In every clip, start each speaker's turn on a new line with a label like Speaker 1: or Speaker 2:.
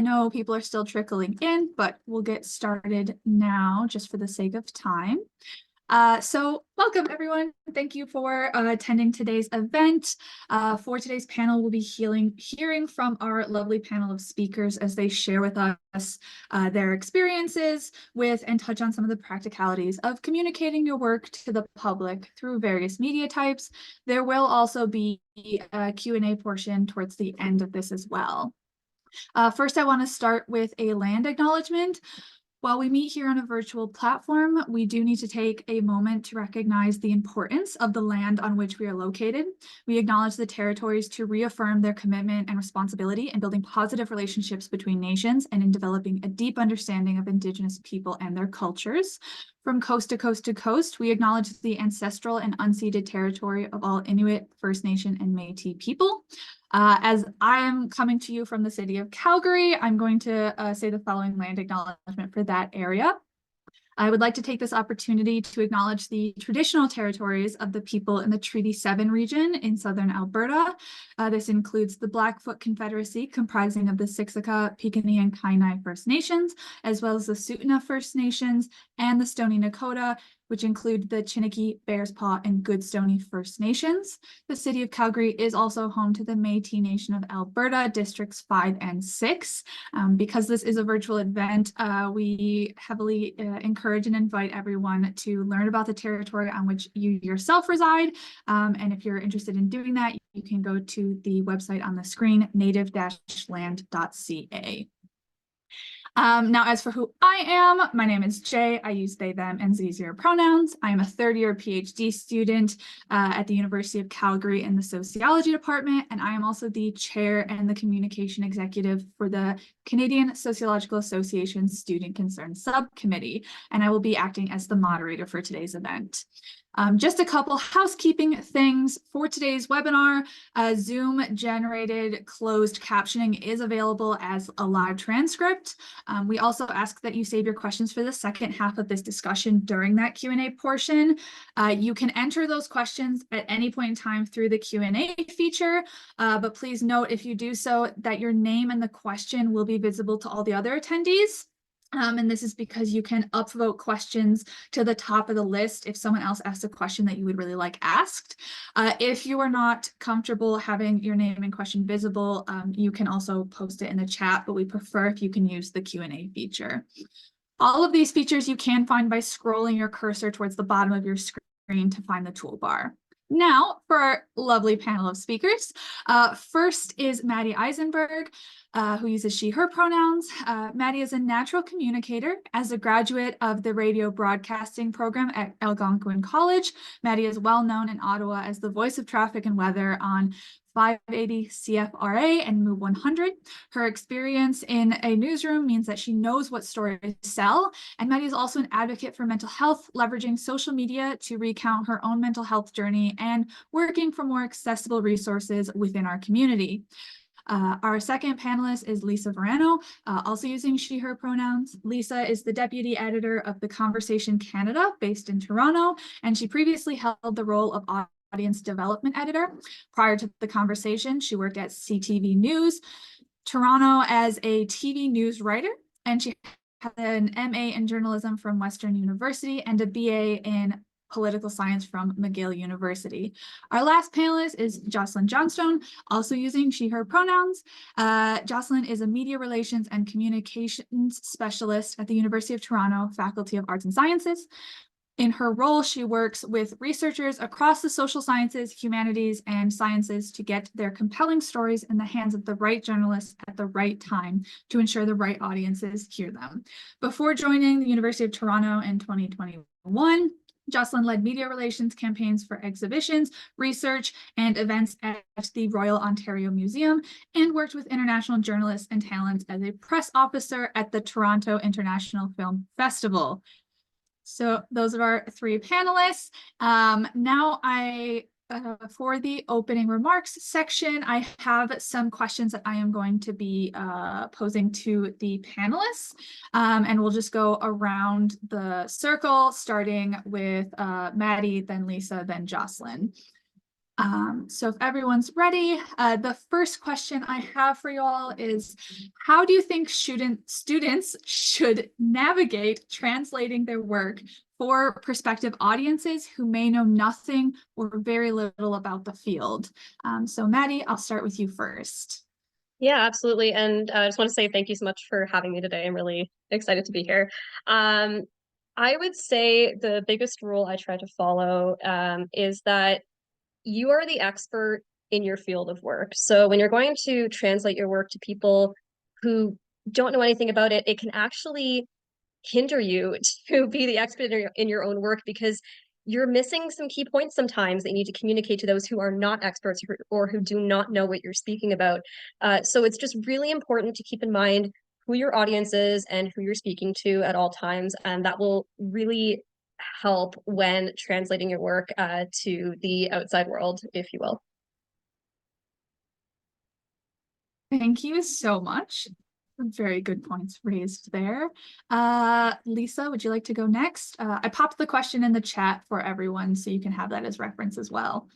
Speaker 1: know people are still trickling in, but we'll get started now just for the sake of time. So welcome everyone. Thank you for attending today's event. For today's panel, we'll be hearing from our lovely panel of speakers as they share with us their experiences with and touch on some of the practicalities of communicating your work to the public through various media types. There will also be a Q&A portion towards the end of this as well. First, I want to start with a land acknowledgement. While we meet here on a virtual platform, we do need to take a moment to recognize the importance of the land on which we are located. We acknowledge the territories to reaffirm their commitment and responsibility in building positive relationships between nations and in developing a deep understanding of Indigenous people and their cultures. From coast to coast to coast, we acknowledge the ancestral and unceded territory of all Inuit, First Nation, and Métis people. As I am coming to you from the city of Calgary, I'm going to say the following land acknowledgement for that area. I would like to take this opportunity to acknowledge the traditional territories of the people in the Treaty 7 region in southern Alberta. This includes the Blackfoot Confederacy, comprising of the Siksika, Piikani, and Kainai First Nations, as well as the Tsuut'ina First Nations and the Stoney Nakoda, which include the Chiniki, Bearspaw, and Goodstoney First Nations. The city of Calgary is also home to the Métis Nation of Alberta, Districts 5 and 6. Because this is a virtual event, we heavily encourage and invite everyone to learn about the territory on which you yourself reside. And if you're interested in doing that, you can go to the website on the screen, native-land.ca. Now, as for who I am, my name is Jay. I use they, them, and zero pronouns. I am a third-year PhD student at the University of Calgary in the Sociology Department, and I am also the chair and the communication executive for the Canadian Sociological Association Student Concern Subcommittee, and I will be acting as the moderator for today's event. Just a couple housekeeping things for today's webinar. Zoom-generated closed captioning is available as a live transcript. We also ask that you save your questions for the second half of this discussion during that Q&A portion. You can enter those questions at any point in time through the Q&A feature, but please note if you do so that your name and the question will be visible to all the other attendees. And this is because you can upvote questions to the top of the list if someone else asks a question that you would really like asked. If you are not comfortable having your name and question visible, you can also post it in the chat, but we prefer if you can use the Q&A feature. All of these features you can find by scrolling your cursor towards the bottom of your screen to find the toolbar. Now, for our lovely panel of speakers, first is Maddy Eisenberg, who uses she, her pronouns. Maddy is a natural communicator. As a graduate of the radio broadcasting program at Algonquin College, Maddy is well known in Ottawa as the voice of traffic and weather on 580 CFRA and Move 100. Her experience in a newsroom means that she knows what stories to sell. And Maddy is also an advocate for mental health, leveraging social media to recount her own mental health journey and working for more accessible resources within our community. Our second panelist is Lisa Varano, also using she, her pronouns. Lisa is the deputy editor of The Conversation Canada, based in Toronto, and she previously held the role of audience development editor. Prior to The Conversation, she worked at CTV News, Toronto as a TV news writer, and she had an MA in journalism from Western University and a BA in political science from McGill University. Our last panelist is Josslyn Johnstone, also using she, her pronouns. Josslyn is a media relations and communications specialist at the University of Toronto Faculty of Arts and Sciences. In her role, she works with researchers across the social sciences, humanities, and sciences to get their compelling stories in the hands of the right journalists at the right time to ensure the right audiences hear them. Before joining the University of Toronto in 2021, Josslyn led media relations campaigns for exhibitions, research, and events at the Royal Ontario Museum, and worked with international journalists and talents as a press officer at the Toronto International Film Festival. So those are our three panelists. Now for the opening remarks section, I have some questions that I am going to be posing to the panelists, and we'll just go around the circle, starting with Maddy, then Lisa, then Josslyn. So if everyone's ready, the first question I have for you all is, how do you think students should navigate translating their work for prospective audiences who may know nothing or very little about the field? So Maddy, I'll start with you first.
Speaker 2: Yeah, absolutely. And I just want to say thank you so much for having me today. I'm really excited to be here. I would say the biggest rule I try to follow is that you are the expert in your field of work. So when you're going to translate your work to people who don't know anything about it, it can actually hinder you to be the expert in your own work because you're missing some key points sometimes that you need to communicate to those who are not experts or who do not know what you're speaking about. So it's just really important to keep in mind who your audience is and who you're speaking to at all times. And that will really help when translating your work to the outside world, if you will.
Speaker 1: Thank you so much. Very good points raised there. Lisa, would you like to go next? I popped the question in the chat for everyone, so you can have that as reference as well.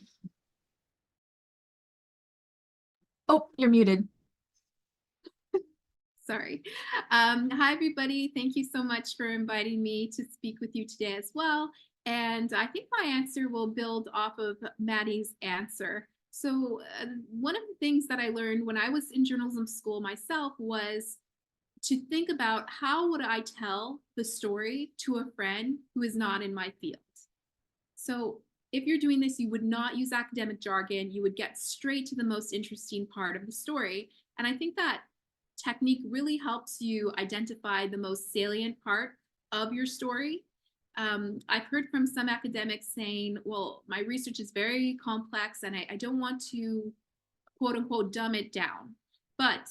Speaker 1: Oh, you're muted.
Speaker 3: Sorry. Hi, everybody. Thank you so much for inviting me to speak with you today as well. And I think my answer will build off of Maddy's answer. So one of the things that I learned when I was in journalism school myself was to think about how would I tell the story to a friend who is not in my field. So if you're doing this, you would not use academic jargon. You would get straight to the most interesting part of the story. And I think that technique really helps you identify the most salient part of your story. I've heard from some academics saying, well, my research is very complex and I don't want to, quote unquote, dumb it down. But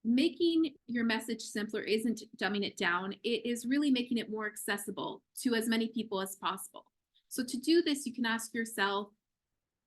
Speaker 3: making your message simpler isn't dumbing it down. It is really making it more accessible to as many people as possible. So to do this, you can ask yourself,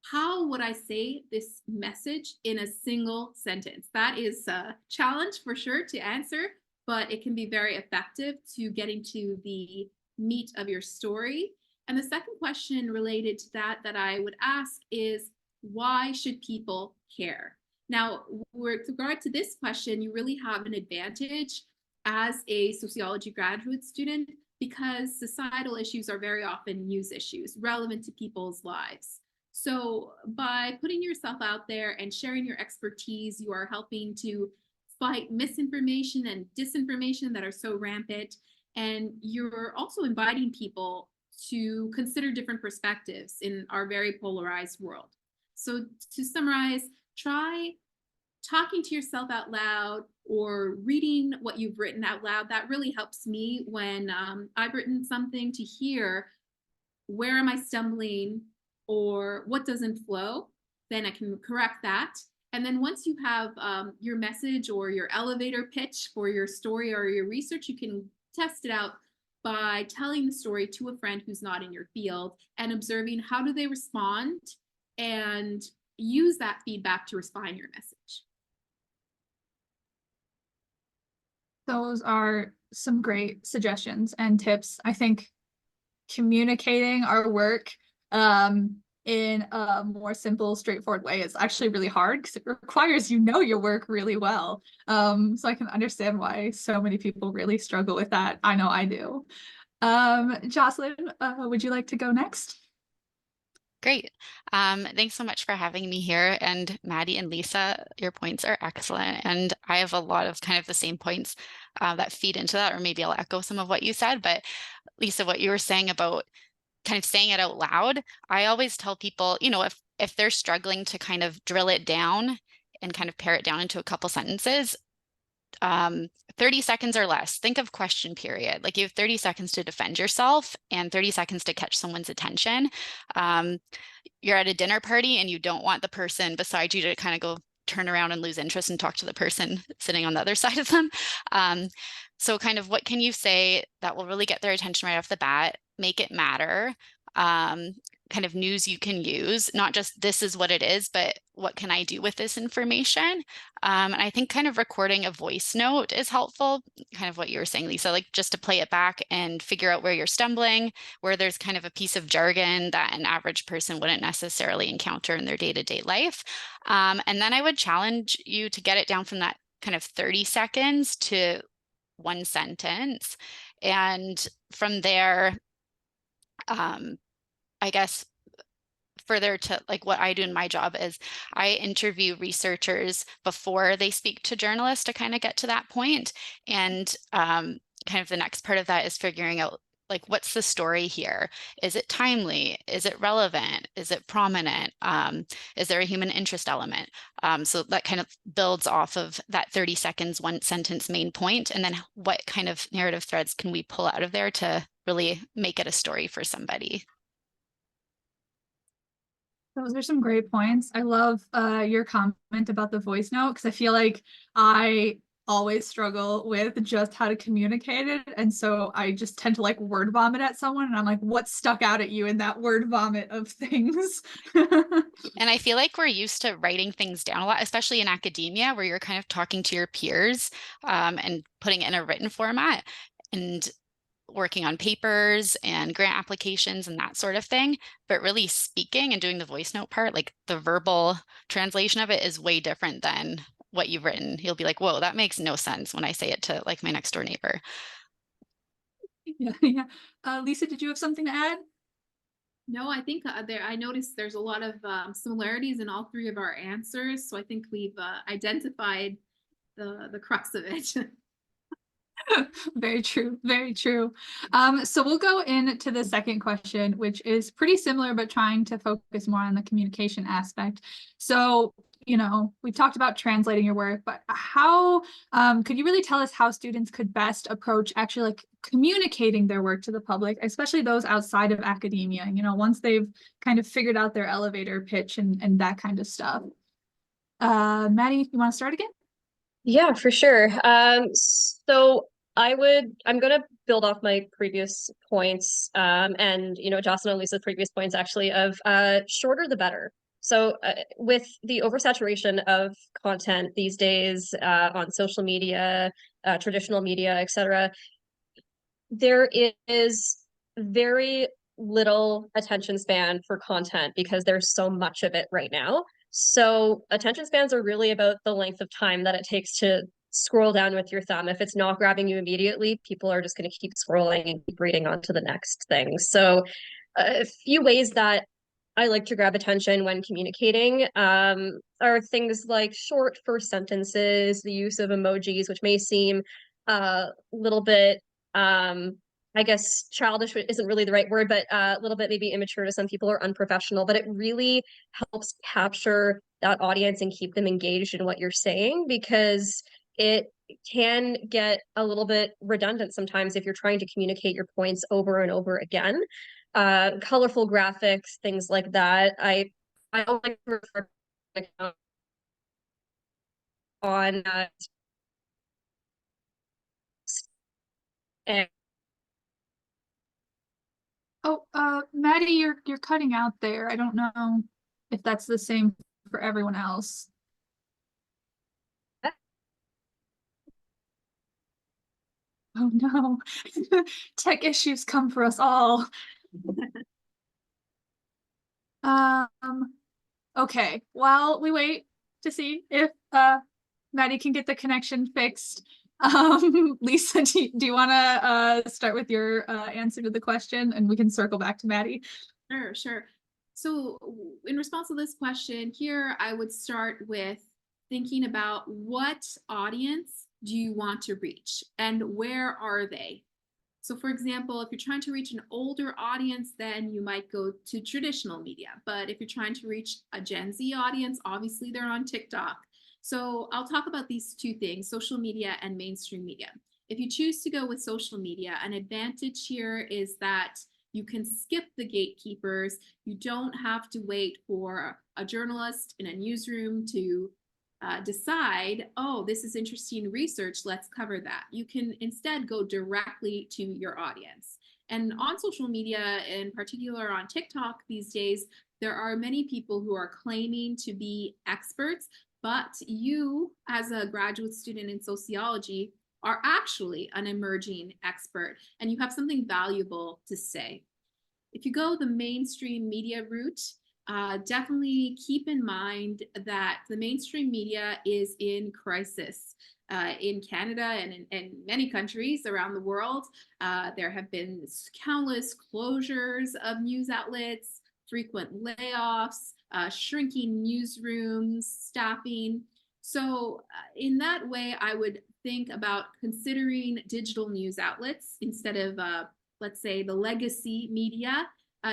Speaker 3: how would I say this message in a single sentence? That is a challenge for sure to answer, but it can be very effective to getting to the meat of your story. And the second question related to that I would ask is, why should people care? Now, with regard to this question, you really have an advantage as a sociology graduate student because societal issues are very often news issues relevant to people's lives. So by putting yourself out there and sharing your expertise, you are helping to fight misinformation and disinformation that are so rampant. And you're also inviting people to consider different perspectives in our very polarized world. So to summarize, try talking to yourself out loud or reading what you've written out loud. That really helps me when I've written something to hear, where am I stumbling or what doesn't flow? Then I can correct that. And then once you have your message or your elevator pitch for your story or your research, you can test it out by telling the story to a friend who's not in your field and observing how do they respond and use that feedback to refine your message.
Speaker 1: Those are some great suggestions and tips. I think communicating our work in a more simple, straightforward way is actually really hard because it requires you know your work really well. So I can understand why so many people really struggle with that. I know I do. Josslyn, would you like to go next?
Speaker 4: Great. Thanks so much for having me here. And Maddy and Lisa, your points are excellent. And I have a lot of kind of the same points that feed into that, or maybe I'll echo some of what you said. But Lisa, what you were saying about kind of saying it out loud, I always tell people, you know, if they're struggling to kind of drill it down and kind of pare it down into a couple sentences, 30 seconds or less. Think of question period. Like you have 30 seconds to defend yourself and 30 seconds to catch someone's attention. You're at a dinner party and you don't want the person beside you to kind of go turn around and lose interest and talk to the person sitting on the other side of them. So kind of what can you say that will really get their attention right off the bat, make it matter, kind of news you can use, not just this is what it is, but what can I do with this information? And I think kind of recording a voice note is helpful, kind of what you were saying, Lisa, like just to play it back and figure out where you're stumbling, where there's kind of a piece of jargon that an average person wouldn't necessarily encounter in their day-to-day life. And then I would challenge you to get it down from that kind of 30 seconds to one sentence. And from there, I guess further to like what I do in my job is I interview researchers before they speak to journalists to kind of get to that point. And kind of the next part of that is figuring out like, what's the story here? Is it timely? Is it relevant? Is it prominent? Is there a human interest element? So that kind of builds off of that 30 seconds, one sentence main point. And then what kind of narrative threads can we pull out of there to really make it a story for somebody?
Speaker 1: Those are some great points. I love your comment about the voice note, because I feel like I always struggle with just how to communicate it. And so I just tend to like word vomit at someone, and I'm like, what stuck out at you in that word vomit of things?
Speaker 4: And I feel like we're used to writing things down a lot, especially in academia, where you're kind of talking to your peers and putting it in a written format. And working on papers and grant applications and that sort of thing, but really speaking and doing the voice note part, like the verbal translation of it is way different than what you've written. You'll be like, whoa, that makes no sense when I say it to like my next door neighbor.
Speaker 1: Yeah. Lisa, did you have something to add?
Speaker 3: No, I think I noticed there's a lot of similarities in all three of our answers. So I think we've identified the crux of it.
Speaker 1: Very true. Very true. So we'll go into the second question, which is pretty similar, but trying to focus more on the communication aspect. So, we talked about translating your work, but how could you really tell us how students could best approach actually like communicating their work to the public, especially those outside of academia, once they've kind of figured out their elevator pitch and that kind of stuff? Maddy, you want to start again?
Speaker 2: Yeah, for sure. So I'm going to build off my previous points, and Josslyn and Lisa's previous points actually of shorter the better. So with the oversaturation of content these days on social media, traditional media, etc., there is very little attention span for content because there's so much of it right now. So attention spans are really about the length of time that it takes to scroll down with your thumb. If it's not grabbing you immediately, people are just going to keep scrolling and keep reading on to the next thing. So a few ways that I like to grab attention when communicating are things like short first sentences, the use of emojis, which may seem a little bit I guess childish isn't really the right word, but a little bit maybe immature to some people or unprofessional, but it really helps capture that audience and keep them engaged in what you're saying, because it can get a little bit redundant sometimes if you're trying to communicate your points over and over again. Colorful graphics, things like that. I don't like to refer to on and
Speaker 1: Oh, Maddy, you're cutting out there. I don't know if that's the same for everyone else. Oh no, tech issues come for us all. Okay, while we wait to see if Maddy can get the connection fixed. Lisa, do you want to start with your answer to the question, and we can circle back to Maddy?
Speaker 3: Sure. So in response to this question here, I would start with thinking about what audience do you want to reach and where are they? So for example, if you're trying to reach an older audience, then you might go to traditional media. But if you're trying to reach a Gen Z audience, obviously they're on TikTok. So I'll talk about these two things, social media and mainstream media. If you choose to go with social media, an advantage here is that you can skip the gatekeepers. You don't have to wait for a journalist in a newsroom to decide, oh, this is interesting research, let's cover that. You can instead go directly to your audience. And on social media, in particular on TikTok these days, there are many people who are claiming to be experts, but you, as a graduate student in sociology, are actually an emerging expert, and you have something valuable to say. If you go the mainstream media route, definitely keep in mind that the mainstream media is in crisis. In Canada and in many countries around the world, there have been countless closures of news outlets, frequent layoffs, shrinking newsrooms, staffing. So in that way, I would think about considering digital news outlets instead of, let's say, the legacy media.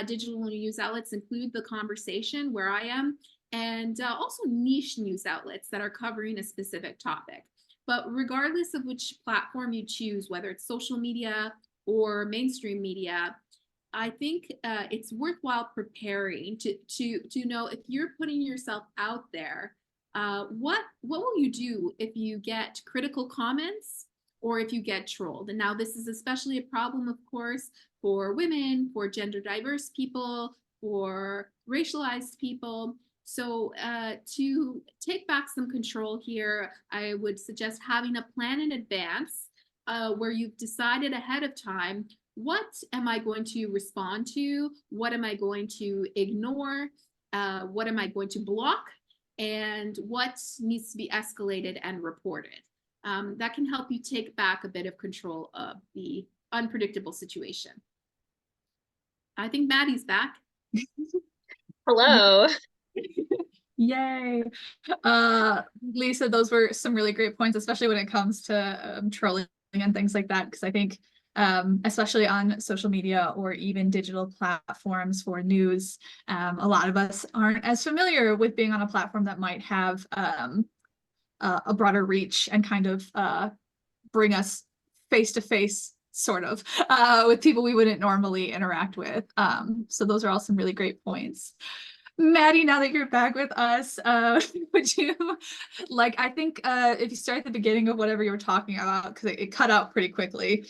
Speaker 3: Digital news outlets include The Conversation, where I am, and also niche news outlets that are covering a specific topic. But regardless of which platform you choose, whether it's social media or mainstream media, I think it's worthwhile preparing to know if you're putting yourself out there, what will you do if you get critical comments or if you get trolled? And now this is especially a problem, of course, for women, for gender diverse people, for racialized people. So to take back some control here, I would suggest having a plan in advance where you've decided ahead of time, what am I going to respond to? What am I going to ignore? What am I going to block? And what needs to be escalated and reported? That can help you take back a bit of control of the unpredictable situation. I think Maddy's back.
Speaker 2: Hello.
Speaker 1: Yay. Lisa, those were some really great points, especially when it comes to trolling and things like that, because I think especially on social media or even digital platforms for news, a lot of us aren't as familiar with being on a platform that might have a broader reach and kind of bring us face to face sort of with people we wouldn't normally interact with. So those are all some really great points. Maddy, now that you're back with us, would you like, I think if you start at the beginning of whatever you were talking about, because it cut out pretty quickly.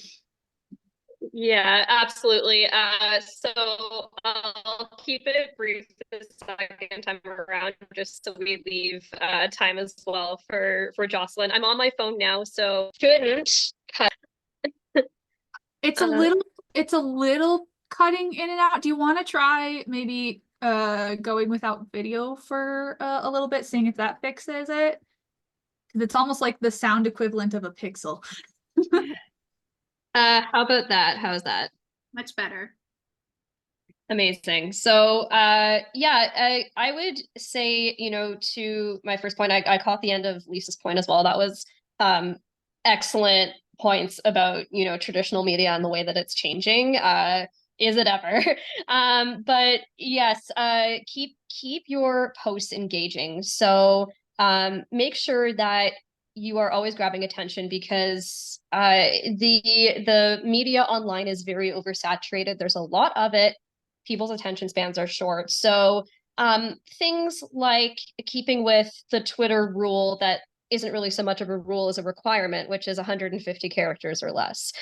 Speaker 2: Yeah, absolutely. So I'll keep it brief this second time around, just so we leave time as well for Josslyn. I'm on my phone now, so shouldn't cut.
Speaker 1: It's a little cutting in and out. Do you want to try maybe going without video for a little bit, seeing if that fixes it? Because it's almost like the sound equivalent of a pixel.
Speaker 2: How about that? How's that?
Speaker 3: Much better.
Speaker 2: Amazing. So yeah, I would say, you know, to my first point, I caught the end of Lisa's point as well. That was excellent points about, you know, traditional media and the way that it's changing. Is it ever? But yes, keep your posts engaging. So make sure that you are always grabbing attention, because the media online is very oversaturated. There's a lot of it. People's attention spans are short. So things like keeping with the Twitter rule that isn't really so much of a rule as a requirement, which is 150 characters or less.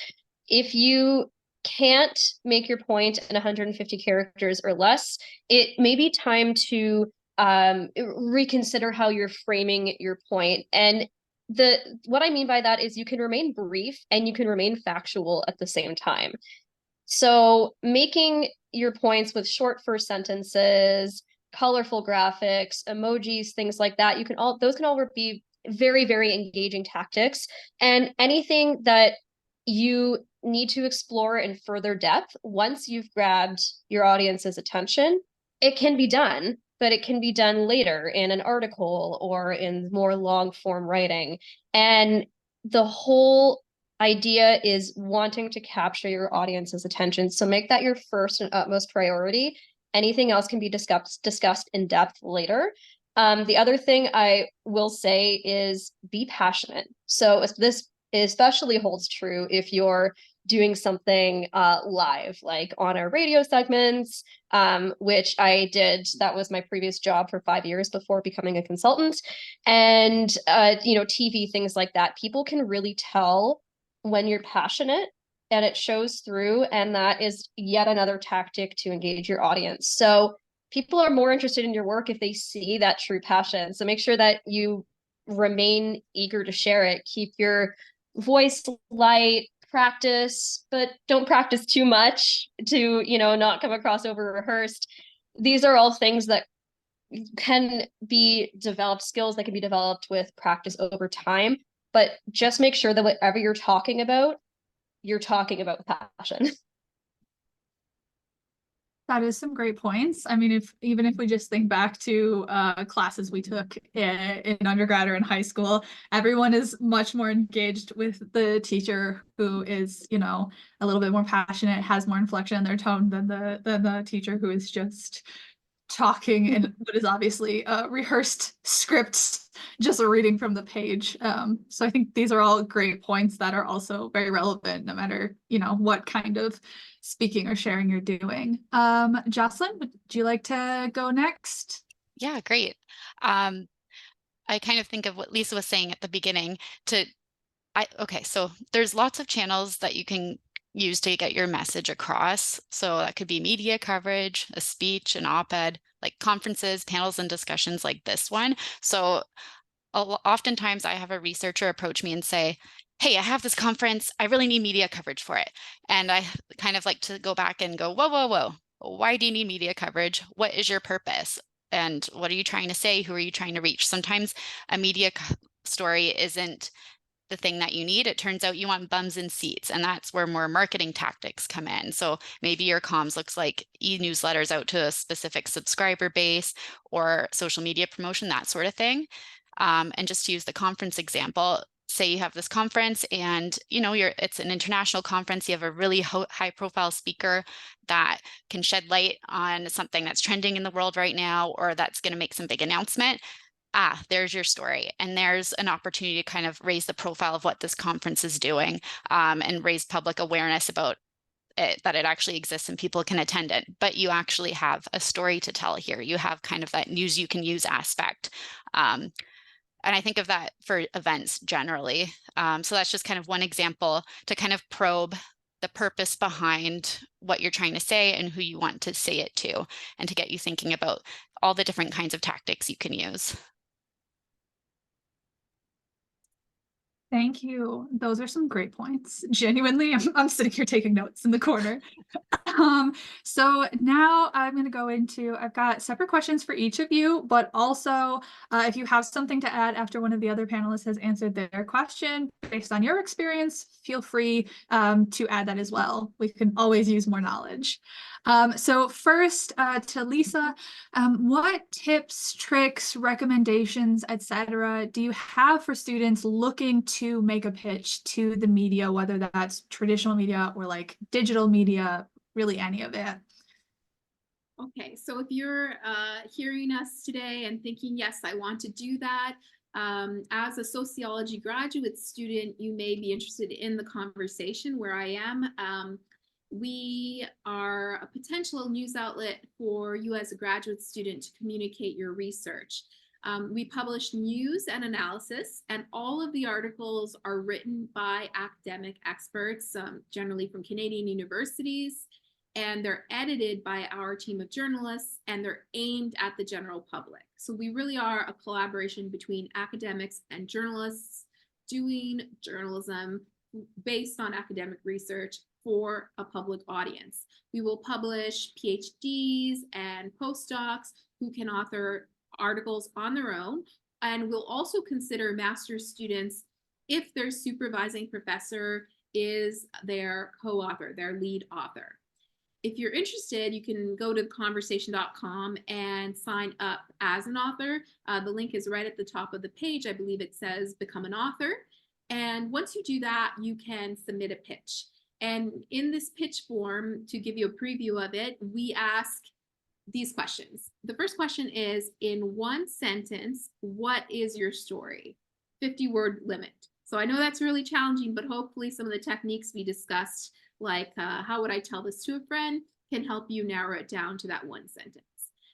Speaker 2: If you can't make your point in 150 characters or less, it may be time to reconsider how you're framing your point. And what I mean by that is you can remain brief and you can remain factual at the same time. So making your points with short first sentences, colorful graphics, emojis, things like that, those can all be very, very engaging tactics. And anything that you need to explore in further depth, once you've grabbed your audience's attention, it can be done, but it can be done later in an article or in more long form writing. And the whole idea is wanting to capture your audience's attention. So make that your first and utmost priority. Anything else can be discussed in depth later. The other thing I will say is be passionate. So this especially holds true if you're doing something live, like on our radio segments, which I did. That was my previous job for 5 years before becoming a consultant. And, you know, TV, things like that. People can really tell when you're passionate and it shows through, and that is yet another tactic to engage your audience. So people are more interested in your work if they see that true passion. So make sure that you remain eager to share it. Keep your voice light, practice, but don't practice too much to, not come across over rehearsed. These are all things that can be developed, skills that can be developed with practice over time, but just make sure that whatever you're talking about with passion.
Speaker 1: That is some great points. I mean, even if we just think back to classes we took in undergrad or in high school, everyone is much more engaged with the teacher who is, a little bit more passionate, has more inflection in their tone than the teacher who is just talking in what is obviously a rehearsed script, just a reading from the page. So I think these are all great points that are also very relevant no matter, what kind of speaking or sharing you're doing. Josslyn, would you like to go next?
Speaker 4: Yeah, great. I kind of think of what Lisa was saying at the beginning okay, so there's lots of channels that you can use to get your message across. So that could be media coverage, a speech, an op-ed, like conferences, panels, and discussions like this one. So oftentimes I have a researcher approach me and say, hey, I have this conference. I really need media coverage for it. And I kind of like to go back and go, whoa, whoa, whoa. Why do you need media coverage? What is your purpose? And what are you trying to say? Who are you trying to reach? Sometimes a media story isn't the thing that you need. It turns out you want bums in seats, and that's where more marketing tactics come in. So maybe your comms looks like e-newsletters out to a specific subscriber base or social media promotion, that sort of thing. And just to use the conference example, say you have this conference and it's an international conference, you have a really high profile speaker that can shed light on something that's trending in the world right now, or that's going to make some big announcement. There's your story. And there's an opportunity to kind of raise the profile of what this conference is doing, and raise public awareness about it, that it actually exists and people can attend it. But you actually have a story to tell here. You have kind of that news you can use aspect. And I think of that for events generally. So that's just kind of one example to kind of probe the purpose behind what you're trying to say and who you want to say it to, and to get you thinking about all the different kinds of tactics you can use.
Speaker 1: Thank you. Those are some great points. Genuinely, I'm sitting here taking notes in the corner. So now I'm going to go into, I've got separate questions for each of you, but also if you have something to add after one of the other panelists has answered their question based on your experience, feel free to add that as well. We can always use more knowledge. So first to Lisa, what tips, tricks, recommendations, etc. do you have for students looking to make a pitch to the media, whether that's traditional media or like digital media, really any of it?
Speaker 3: Okay, so if you're hearing us today and thinking, yes, I want to do that, as a sociology graduate student, you may be interested in the conversation where I am. We are a potential news outlet for you as a graduate student to communicate your research. We publish news and analysis, and all of the articles are written by academic experts, generally from Canadian universities, and they're edited by our team of journalists, and they're aimed at the general public. So we really are a collaboration between academics and journalists doing journalism based on academic research for a public audience. We will publish PhDs and postdocs who can author articles on their own, and we'll also consider master's students if their supervising professor is their co-author, their lead author. If you're interested, you can go to conversation.com and sign up as an author. The link is right at the top of the page. I believe it says become an author. And once you do that, you can submit a pitch. And in this pitch form, to give you a preview of it, we ask these questions. The first question is, in one sentence, what is your story? 50-word limit. So I know that's really challenging, but hopefully some of the techniques we discussed, like how would I tell this to a friend, can help you narrow it down to that one sentence.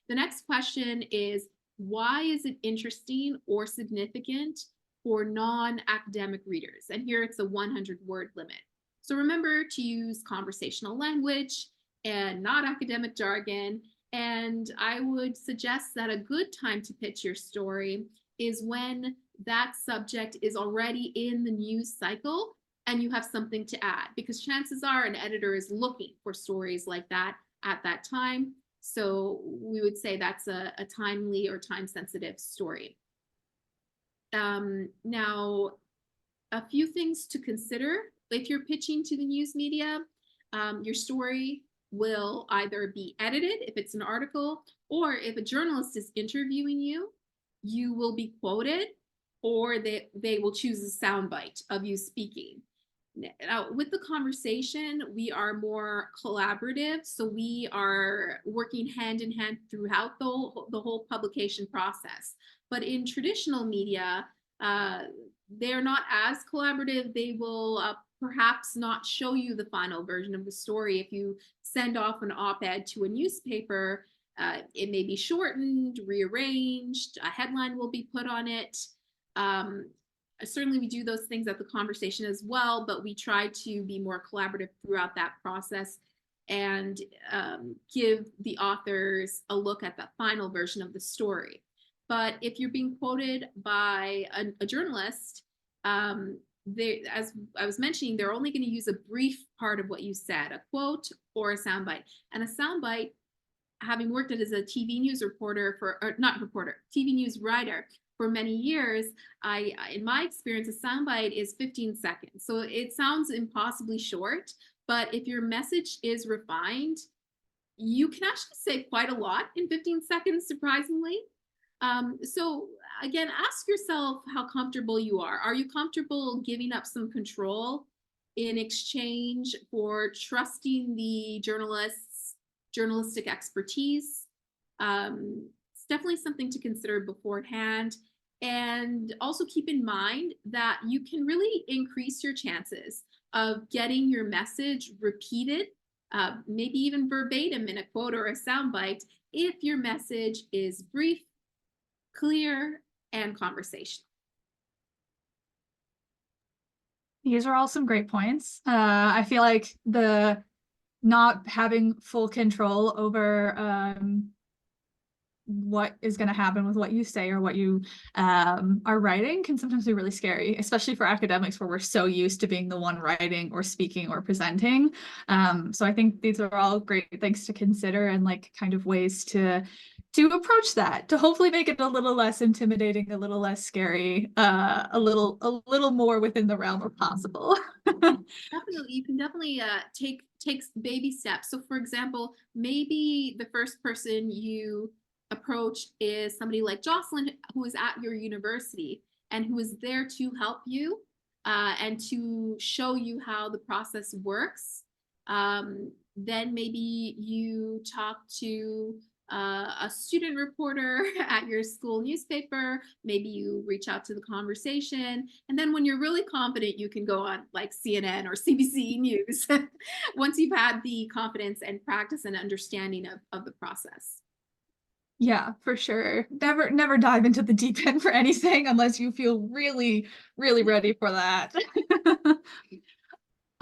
Speaker 3: The next question is, why is it interesting or significant for non-academic readers? And here it's a 100-word limit. So remember to use conversational language and not academic jargon. And I would suggest that a good time to pitch your story is when that subject is already in the news cycle and you have something to add, because chances are an editor is looking for stories like that at that time. So we would say that's a timely or time-sensitive story. Now, a few things to consider if you're pitching to the news media. Your story will either be edited if it's an article, or if a journalist is interviewing you, you will be quoted, or they will choose a soundbite of you speaking. Now, with the conversation, we are more collaborative, so we are working hand in hand throughout the whole publication process. But in traditional media, they're not as collaborative. They will perhaps not show you the final version of the story. If you send off an op-ed to a newspaper, it may be shortened, rearranged, a headline will be put on it. Certainly we do those things at the conversation as well, but we try to be more collaborative throughout that process and give the authors a look at the final version of the story. But if you're being quoted by a journalist, as I was mentioning, they're only going to use a brief part of what you said, a quote or a soundbite. And a soundbite, having worked as a TV news reporter TV news writer for many years, in my experience, a soundbite is 15 seconds. So it sounds impossibly short, but if your message is refined, you can actually say quite a lot in 15 seconds, surprisingly. So again, ask yourself how comfortable you are. Are you comfortable giving up some control in exchange for trusting the journalist's journalistic expertise? It's definitely something to consider beforehand. And also keep in mind that you can really increase your chances of getting your message repeated, maybe even verbatim in a quote or a soundbite, if your message is brief, clear, and conversational.
Speaker 1: These are all some great points. I feel like the not having full control over what is going to happen with what you say or what you are writing can sometimes be really scary, especially for academics where we're so used to being the one writing or speaking or presenting. So I think these are all great things to consider and like kind of ways to approach that, to hopefully make it a little less intimidating, a little less scary, a little more within the realm of possible.
Speaker 3: Definitely, you can definitely take baby steps. So for example, maybe the first person you approach is somebody like Josslyn, who is at your university and who is there to help you and to show you how the process works. Then maybe you talk to a student reporter at your school newspaper. Maybe you reach out to the conversation, and then when you're really confident, you can go on like CNN or CBC News once you've had the confidence and practice and understanding of the process.
Speaker 1: Yeah, for sure. Never dive into the deep end for anything unless you feel really, really ready for that.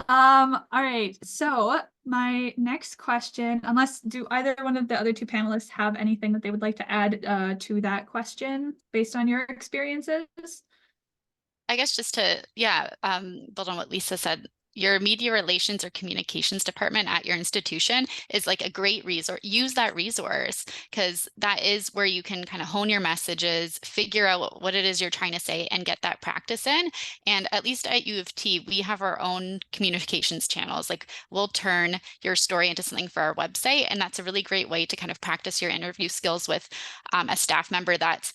Speaker 1: All right. So my next question, do either one of the other two panelists have anything that they would like to add to that question based on your experiences?
Speaker 4: I guess just to, build on what Lisa said, your media relations or communications department at your institution is like a great resource. Use that resource, because that is where you can kind of hone your messages, figure out what it is you're trying to say, and get that practice in. And at least at U of T, we have our own communications channels. Like we'll turn your story into something for our website. And that's a really great way to kind of practice your interview skills with a staff member that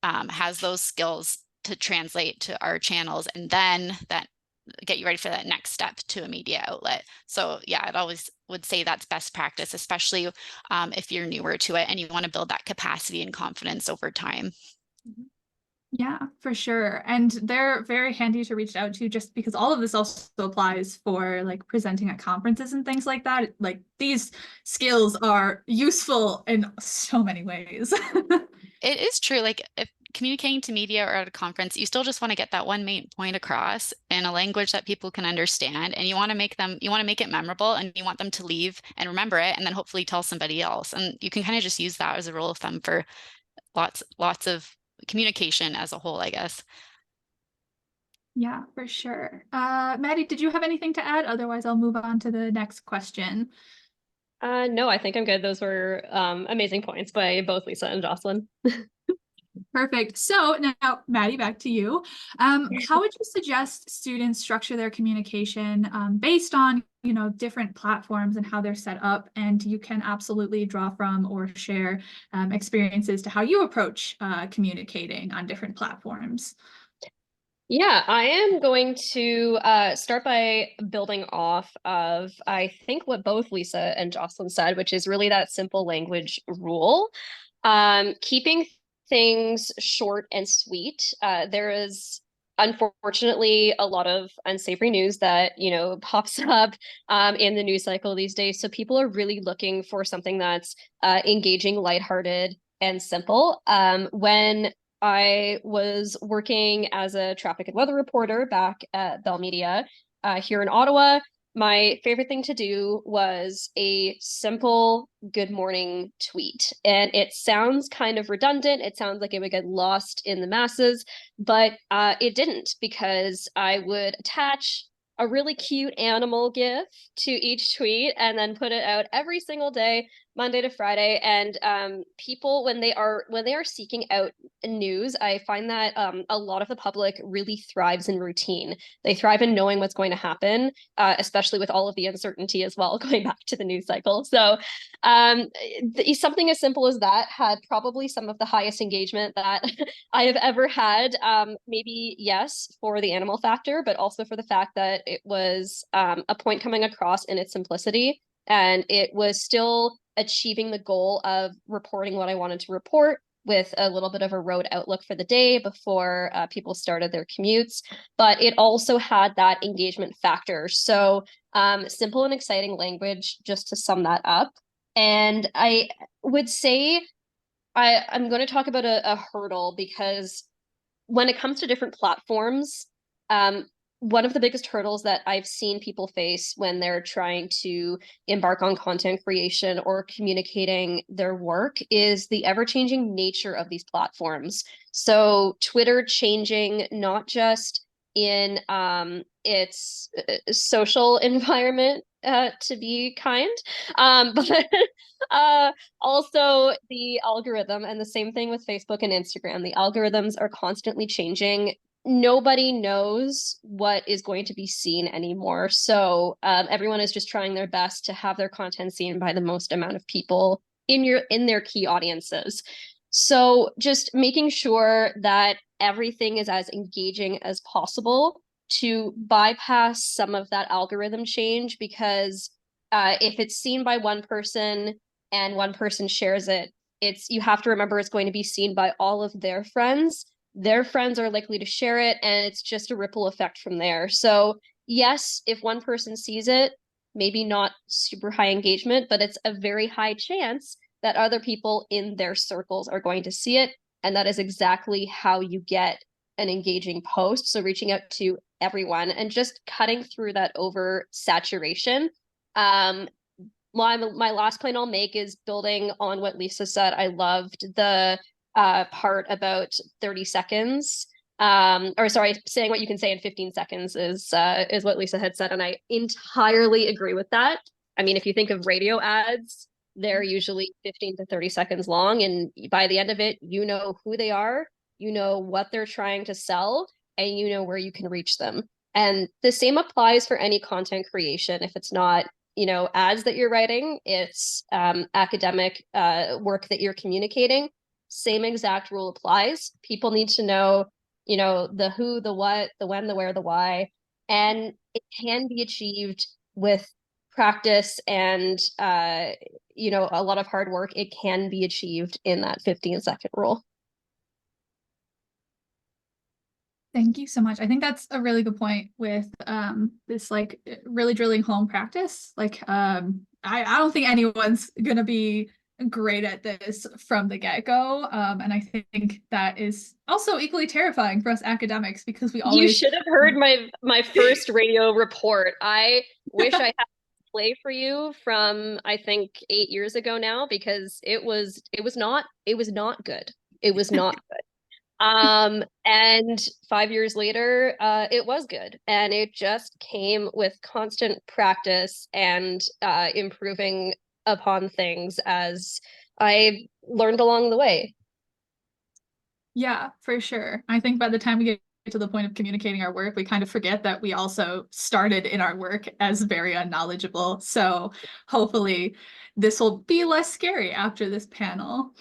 Speaker 4: has those skills to translate to our channels, and then that get you ready for that next step to a media outlet. So yeah, I'd always would say that's best practice, especially if you're newer to it and you want to build that capacity and confidence over time.
Speaker 1: Yeah, for sure. And they're very handy to reach out to, just because all of this also applies for like presenting at conferences and things like that. Like these skills are useful in so many ways.
Speaker 4: It is true. Like if communicating to media or at a conference, you still just want to get that one main point across in a language that people can understand, and you want to make it memorable, and you want them to leave and remember it, and then hopefully tell somebody else. And you can kind of just use that as a rule of thumb for lots of communication as a whole, I guess.
Speaker 1: Yeah, for sure. Maddy, did you have anything to add? Otherwise, I'll move on to the next question.
Speaker 2: No, I think I'm good. Those were amazing points by both Lisa and Josslyn.
Speaker 1: Perfect. So now, Maddy, back to you. How would you suggest students structure their communication based on, different platforms and how they're set up? And you can absolutely draw from or share experiences to how you approach communicating on different platforms.
Speaker 2: Yeah, I am going to start by building off of, I think, what both Lisa and Josslyn said, which is really that simple language rule. Keeping things short and sweet. There is unfortunately a lot of unsavory news that, pops up in the news cycle these days. So people are really looking for something that's engaging, lighthearted, and simple. When I was working as a traffic and weather reporter back at Bell Media here in Ottawa, my favorite thing to do was a simple good morning tweet. And it sounds kind of redundant. It sounds like it would get lost in the masses, but it didn't, because I would attach a really cute animal gif to each tweet and then put it out every single day, Monday to Friday. And people, when they are seeking out news, I find that a lot of the public really thrives in routine. They thrive in knowing what's going to happen, especially with all of the uncertainty as well, going back to the news cycle. So something as simple as that had probably some of the highest engagement that I have ever had. Maybe, yes, for the animal factor, but also for the fact that it was a point coming across in its simplicity, and it was still achieving the goal of reporting what I wanted to report with a little bit of a road outlook for the day before people started their commutes. But it also had that engagement factor. So simple and exciting language, just to sum that up. And I would say I'm going to talk about a hurdle, because when it comes to different platforms, one of the biggest hurdles that I've seen people face when they're trying to embark on content creation or communicating their work is the ever-changing nature of these platforms. So Twitter changing not just in its social environment, to be kind, but also the algorithm, and the same thing with Facebook and Instagram. The algorithms are constantly changing. Nobody knows what is going to be seen anymore. So everyone is just trying their best to have their content seen by the most amount of people in their key audiences. So just making sure that everything is as engaging as possible to bypass some of that algorithm change, because if it's seen by one person and one person shares it, you have to remember it's going to be seen by all of their friends. Their friends are likely to share it, and it's just a ripple effect from there. So yes, if one person sees it, maybe not super high engagement, but it's a very high chance that other people in their circles are going to see it. And that is exactly how you get an engaging post. So reaching out to everyone and just cutting through that oversaturation. My last point I'll make is building on what Lisa said. I loved the part about 30 seconds. Or sorry, saying what you can say in 15 seconds is what Lisa had said. And I entirely agree with that. I mean, if you think of radio ads, they're usually 15 to 30 seconds long. And by the end of it, you know who they are, you know what they're trying to sell, and you know where you can reach them. And the same applies for any content creation. If it's not, ads that you're writing, it's academic work that you're communicating, same exact rule applies. People need to know, the who, the what, the when, the where, the why. And it can be achieved with practice and, a lot of hard work. It can be achieved in that 15-second rule.
Speaker 1: Thank you so much. I think that's a really good point with this really drilling home practice. I don't think anyone's gonna be great at this from the get-go. And I think that is also equally terrifying for us academics because we
Speaker 2: You
Speaker 1: always
Speaker 2: should have heard my first radio report. I wish I had to play for you from I think 8 years ago now, because it was not good. It was not good. And 5 years later, it was good. And it just came with constant practice and improving upon things as I learned along the way.
Speaker 1: Yeah, for sure. I think by the time we get to the point of communicating our work, we kind of forget that we also started in our work as very unknowledgeable. So hopefully this will be less scary after this panel.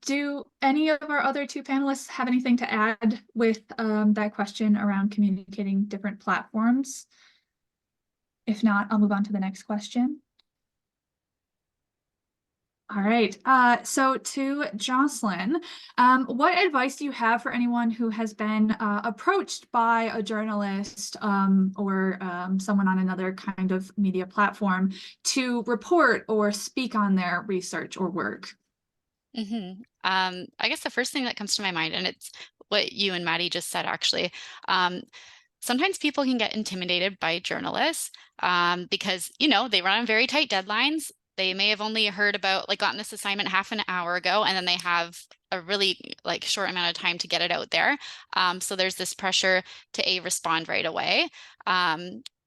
Speaker 1: Do any of our other two panelists have anything to add with that question around communicating different platforms? If not, I'll move on to the next question. All right, so to Josslyn, what advice do you have for anyone who has been approached by a journalist or someone on another kind of media platform to report or speak on their research or work?
Speaker 4: I guess the first thing that comes to my mind, and it's what you and Maddy just said, actually. Sometimes people can get intimidated by journalists because, you know, they run on very tight deadlines. They may have only heard about, like, gotten this assignment half an hour ago, and then they have a really like short amount of time to get it out there. So there's this pressure to respond right away,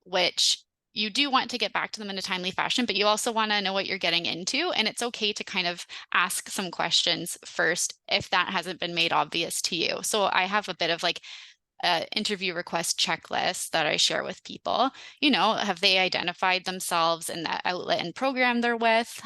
Speaker 4: which you do want to get back to them in a timely fashion, but you also want to know what you're getting into. And it's okay to kind of ask some questions first if that hasn't been made obvious to you. So I have a bit of like interview request checklist that I share with people. You know, have they identified themselves in the outlet and program they're with?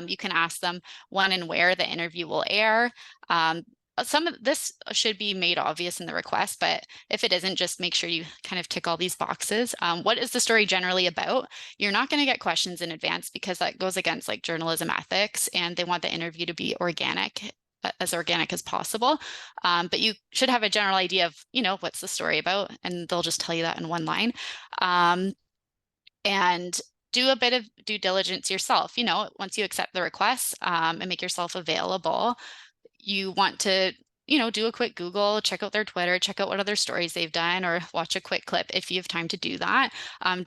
Speaker 4: You can ask them when and where the interview will air. Some of this should be made obvious in the request, but if it isn't, just make sure you kind of tick all these boxes. What is the story generally about? You're not going to get questions in advance because that goes against like journalism ethics, and they want the interview to be organic as possible. But you should have a general idea of, you know, what's the story about, and they'll just tell you that in one line. And do a bit of due diligence yourself. You know, once you accept the request and make yourself available, you want to, you know, do a quick Google, check out their Twitter, check out what other stories they've done, or watch a quick clip if you have time to do that,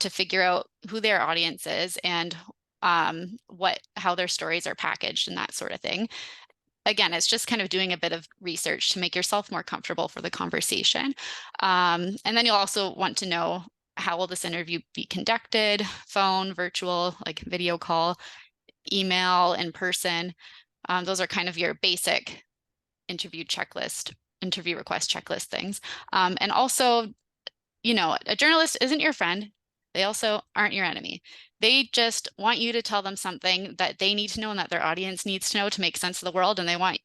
Speaker 4: to figure out who their audience is and how their stories are packaged and that sort of thing. Again, it's just kind of doing a bit of research to make yourself more comfortable for the conversation. And then you'll also want to know, how will this interview be conducted? Phone, virtual, like video call, email, in person. Those are kind of your basic interview request checklist things. And also, you know, a journalist isn't your friend. They also aren't your enemy. They just want you to tell them something that they need to know and that their audience needs to know to make sense of the world. And they want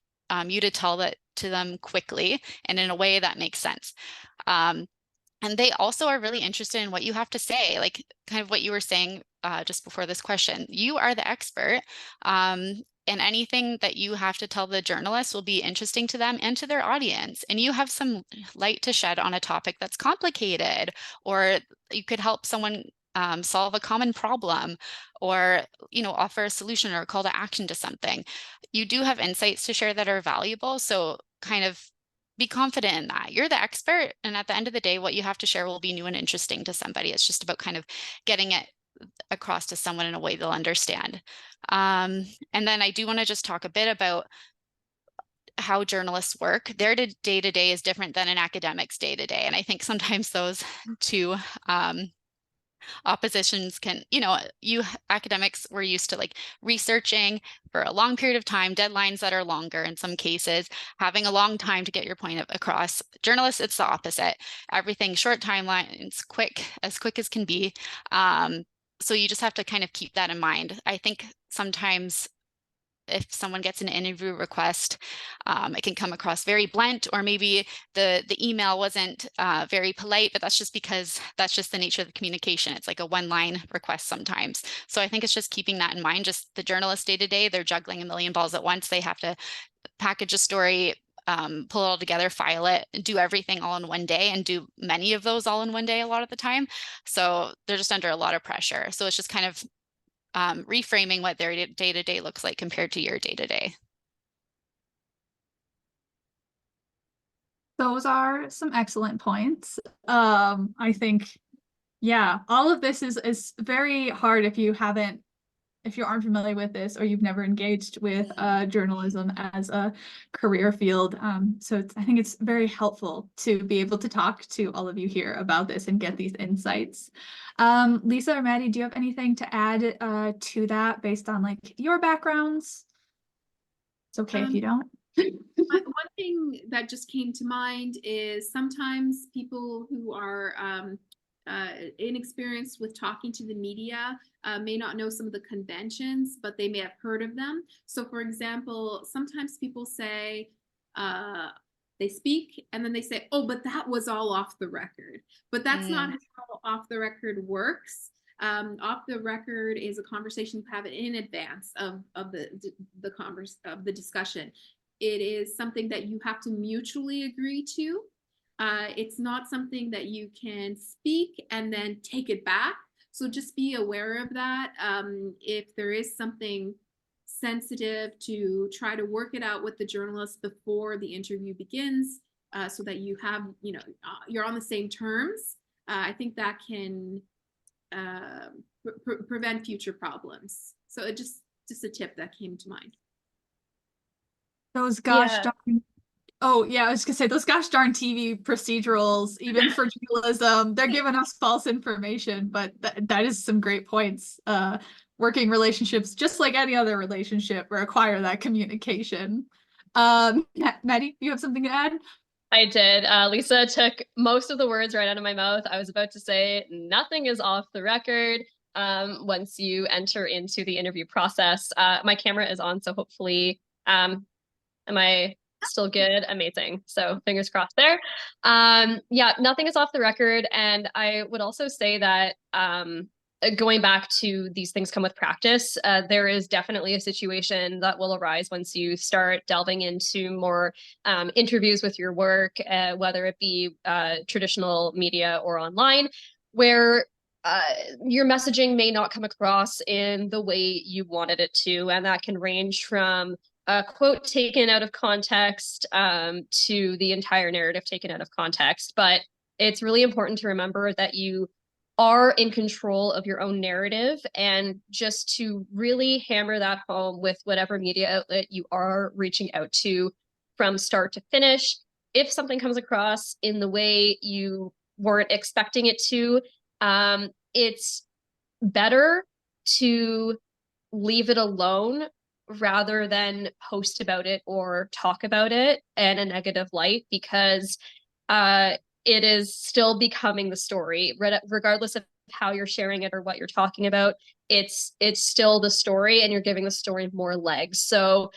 Speaker 4: you to tell that to them quickly and in a way that makes sense. And they also are really interested in what you have to say, like kind of what you were saying just before this question. You are the expert. And anything that you have to tell the journalist will be interesting to them and to their audience. And you have some light to shed on a topic that's complicated, or you could help someone solve a common problem, or, you know, offer a solution or a call to action to something. You do have insights to share that are valuable. So kind of be confident in that. You're the expert. And at the end of the day, what you have to share will be new and interesting to somebody. It's just about kind of getting it across to someone in a way they'll understand. And then I do want to just talk a bit about how journalists work. Their day-to-day is different than an academic's day-to-day. And I think sometimes those two oppositions can, you know, you academics were used to like researching for a long period of time, deadlines that are longer in some cases, having a long time to get your point across. Journalists, it's the opposite. Everything short timelines, as quick as can be. So you just have to kind of keep that in mind. I think sometimes if someone gets an interview request, it can come across very blunt, or maybe the email wasn't very polite, but that's just because that's just the nature of the communication. It's like a one-line request sometimes. So I think it's just keeping that in mind. Just the journalist day-to-day, they're juggling a million balls at once. They have to package a story, pull it all together, file it, do everything all in one day, and do many of those all in one day a lot of the time. So they're just under a lot of pressure. So it's just kind of reframing what their day-to-day looks like compared to your day-to-day.
Speaker 1: Those are some excellent points. I think, yeah, all of this is very hard if you aren't familiar with this or you've never engaged with journalism as a career field. So I think it's very helpful to be able to talk to all of you here about this and get these insights. Lisa or Maddy, do you have anything to add to that based on like your backgrounds? It's okay if you don't.
Speaker 3: One thing that just came to mind is sometimes people who are inexperienced with talking to the media may not know some of the conventions, but they may have heard of them. So for example, sometimes people say, they speak and then they say, oh, but that was all off the record. But that's not how off the record works. Off the record is a conversation you have in advance of the discussion. It is something that you have to mutually agree to. It's not something that you can speak and then take it back. So just be aware of that. If there is something sensitive, to try to work it out with the journalist before the interview begins, so that you have, you're on the same terms. I think that can prevent future problems. So it just a tip that came to mind.
Speaker 1: Those gosh darn, oh yeah, I was gonna say those gosh darn TV procedurals, even for journalism, they're giving us false information, but that is some great points. Working relationships, just like any other relationship, require that communication. Maddy, you have something to add?
Speaker 2: I did. Lisa took most of the words right out of my mouth. I was about to say nothing is off the record once you enter into the interview process. My camera is on, so hopefully, am I still good? Amazing. So fingers crossed there. Yeah, nothing is off the record. And I would also say that going back to these things come with practice, there is definitely a situation that will arise once you start delving into more interviews with your work, whether it be traditional media or online, where your messaging may not come across in the way you wanted it to. And that can range from a quote taken out of context to the entire narrative taken out of context. But it's really important to remember that you are in control of your own narrative, and just to really hammer that home with whatever media outlet you are reaching out to from start to finish. If something comes across in the way you weren't expecting it to, it's better to leave it alone rather than post about it or talk about it in a negative light, because it is still becoming the story, regardless of how you're sharing it or what you're talking about. It's still the story, and you're giving the story more legs. So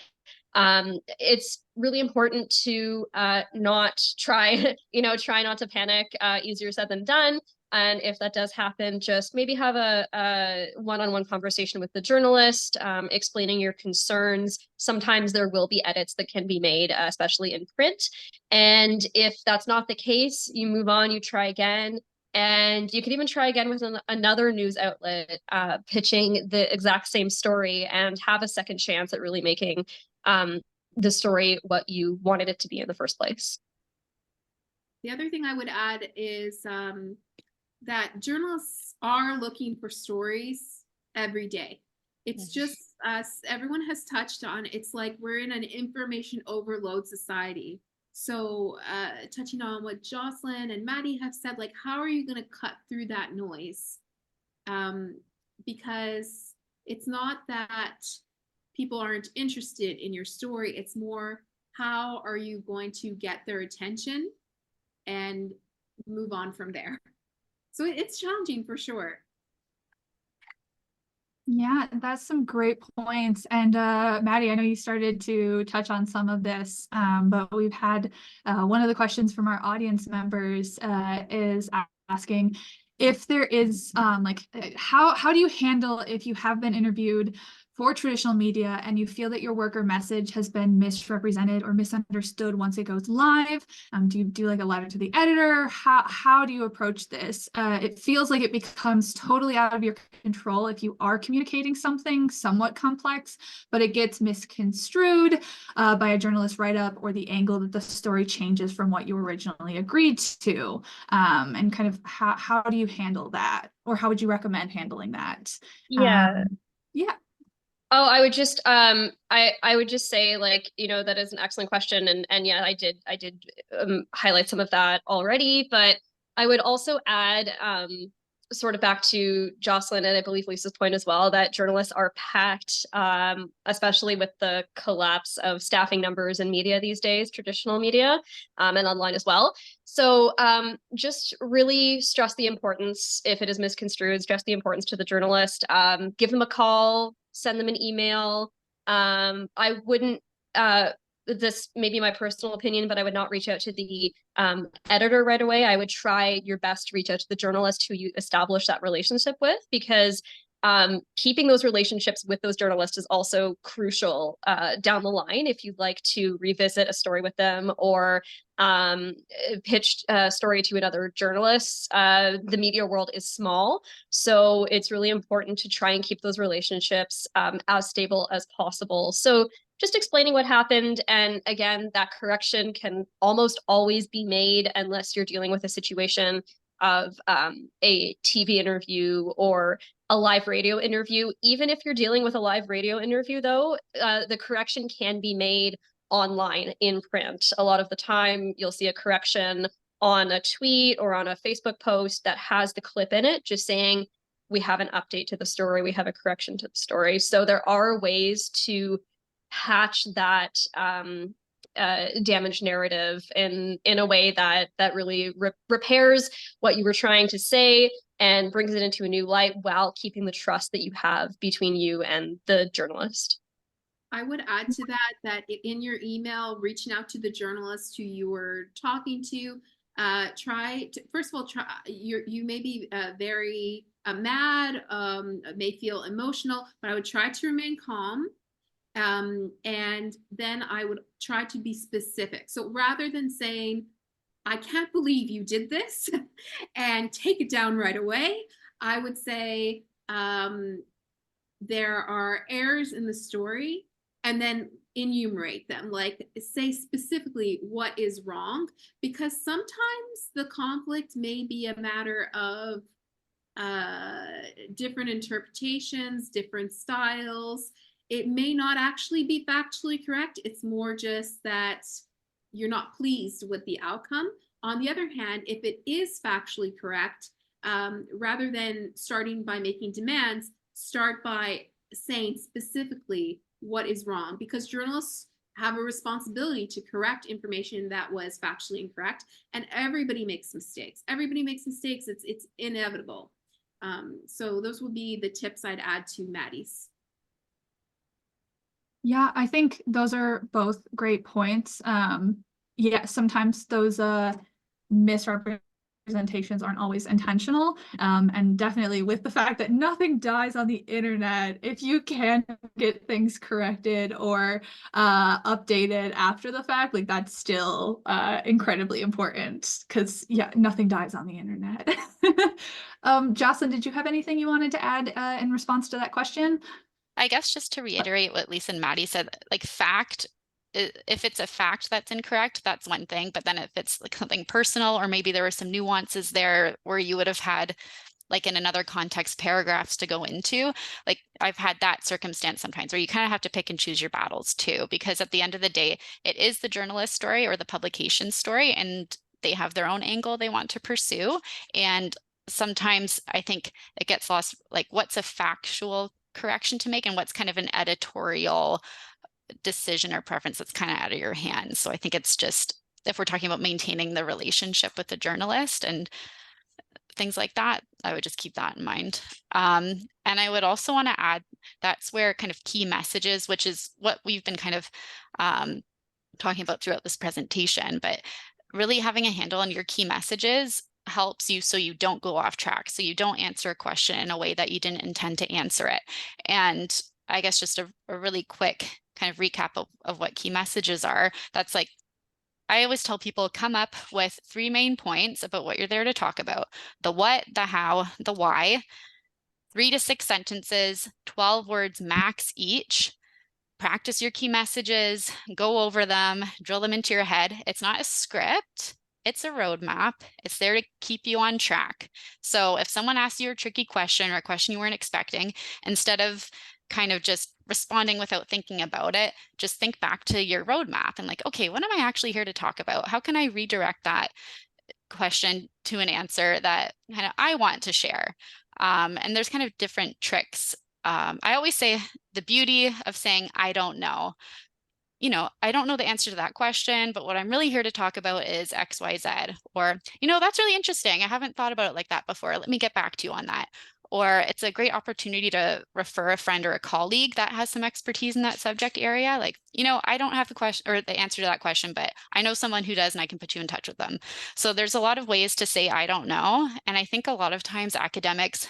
Speaker 2: it's really important to not try, try not to panic. Easier said than done. And if that does happen, just maybe have a one-on-one conversation with the journalist, explaining your concerns. Sometimes there will be edits that can be made, especially in print. And if that's not the case, you move on, you try again. And you can even try again with another news outlet, pitching the exact same story, and have a second chance at really making the story what you wanted it to be in the first place.
Speaker 3: The other thing I would add is that journalists are looking for stories every day. It's just us, everyone has touched on, it's like we're in an information overload society. So touching on what Josslyn and Maddy have said, like, how are you going to cut through that noise? Because it's not that people aren't interested in your story, it's more, how are you going to get their attention and move on from there? So it's challenging for sure.
Speaker 1: Yeah, that's some great points. And Maddy, I know you started to touch on some of this, but we've had one of the questions from our audience members is asking if there is like how do you handle if you have been interviewed for traditional media and you feel that your work or message has been misrepresented or misunderstood once it goes live? Do you do like a letter to the editor? How do you approach this? It feels like it becomes totally out of your control if you are communicating something somewhat complex, but it gets misconstrued by a journalist write-up, or the angle that the story changes from what you originally agreed to. And kind of how do you handle that? Or how would you recommend handling that?
Speaker 2: Yeah.
Speaker 1: Yeah.
Speaker 2: Oh, I would just I would just say, like, that is an excellent question, and yeah, I did highlight some of that already, but I would also add sort of back to Josslyn and I believe Lisa's point as well, that journalists are packed, especially with the collapse of staffing numbers in media these days, traditional media, and online as well. So just really stress the importance, if it is misconstrued, stress the importance to the journalist. Give them a call, send them an email. I wouldn't, this may be my personal opinion, but I would not reach out to the editor right away. I would try your best to reach out to the journalist who you establish that relationship with, because keeping those relationships with those journalists is also crucial down the line if you'd like to revisit a story with them, or pitch a story to another journalist. The media world is small, so it's really important to try and keep those relationships as stable as possible. So just explaining what happened, and again, that correction can almost always be made unless you're dealing with a situation of a TV interview or a live radio interview. Even if you're dealing with a live radio interview, though, the correction can be made online in print. A lot of the time, you'll see a correction on a tweet or on a Facebook post that has the clip in it, just saying, we have an update to the story, we have a correction to the story. So there are ways to patch that damaged narrative in a way that really repairs what you were trying to say and brings it into a new light while keeping the trust that you have between you and the journalist.
Speaker 3: I would add to that in your email, reaching out to the journalist who you were talking to, first of all, you may be very mad, may feel emotional, but I would try to remain calm. And then I would try to be specific. So rather than saying, I can't believe you did this and take it down right away, I would say, there are errors in the story, and then enumerate them, like say specifically what is wrong, because sometimes the conflict may be a matter of different interpretations, different styles. It may not actually be factually correct. It's more just that you're not pleased with the outcome. On the other hand, if it is factually correct, rather than starting by making demands, start by saying specifically what is wrong, because journalists have a responsibility to correct information that was factually incorrect, and everybody makes mistakes. Everybody makes mistakes. It's inevitable. So those would be the tips I'd add to Maddy's.
Speaker 1: Yeah, I think those are both great points. Yeah, sometimes those misrepresentations aren't always intentional. And definitely with the fact that nothing dies on the internet, if you can get things corrected or updated after the fact, like that's still incredibly important, because yeah, nothing dies on the internet. Josslyn, did you have anything you wanted to add in response to that question?
Speaker 4: I guess just to reiterate what Lisa and Maddy said, like if it's a fact that's incorrect, that's one thing. But then if it's like something personal, or maybe there were some nuances there where you would have had, like in another context, paragraphs to go into, like I've had that circumstance sometimes where you kind of have to pick and choose your battles too, because at the end of the day, it is the journalist story or the publication story, and they have their own angle they want to pursue. And sometimes I think it gets lost, like what's a factual correction to make and what's kind of an editorial decision or preference that's kind of out of your hands. So I think it's just, if we're talking about maintaining the relationship with the journalist and things like that, I would just keep that in mind. And I would also want to add, that's where kind of key messages, which is what we've been kind of talking about throughout this presentation, but really having a handle on your key messages helps you so you don't go off track, so you don't answer a question in a way that you didn't intend to answer it. And I guess just a really quick kind of recap of what key messages are. That's like, I always tell people, come up with 3 main points about what you're there to talk about: the what, the how, the why. 3 to 6 sentences, 12 words max each. Practice your key messages, go over them, drill them into your head. It's not a script, it's a roadmap. It's there to keep you on track. So if someone asks you a tricky question or a question you weren't expecting, instead of kind of just responding without thinking about it, just think back to your roadmap and like, okay, what am I actually here to talk about? How can I redirect that question to an answer that kind of I want to share? And there's kind of different tricks. I always say the beauty of saying, I don't know. I don't know the answer to that question, but what I'm really here to talk about is X, Y, Z. Or, that's really interesting. I haven't thought about it like that before. Let me get back to you on that. Or it's a great opportunity to refer a friend or a colleague that has some expertise in that subject area. Like, I don't have the question or the answer to that question, but I know someone who does, and I can put you in touch with them. So there's a lot of ways to say, I don't know. And I think a lot of times academics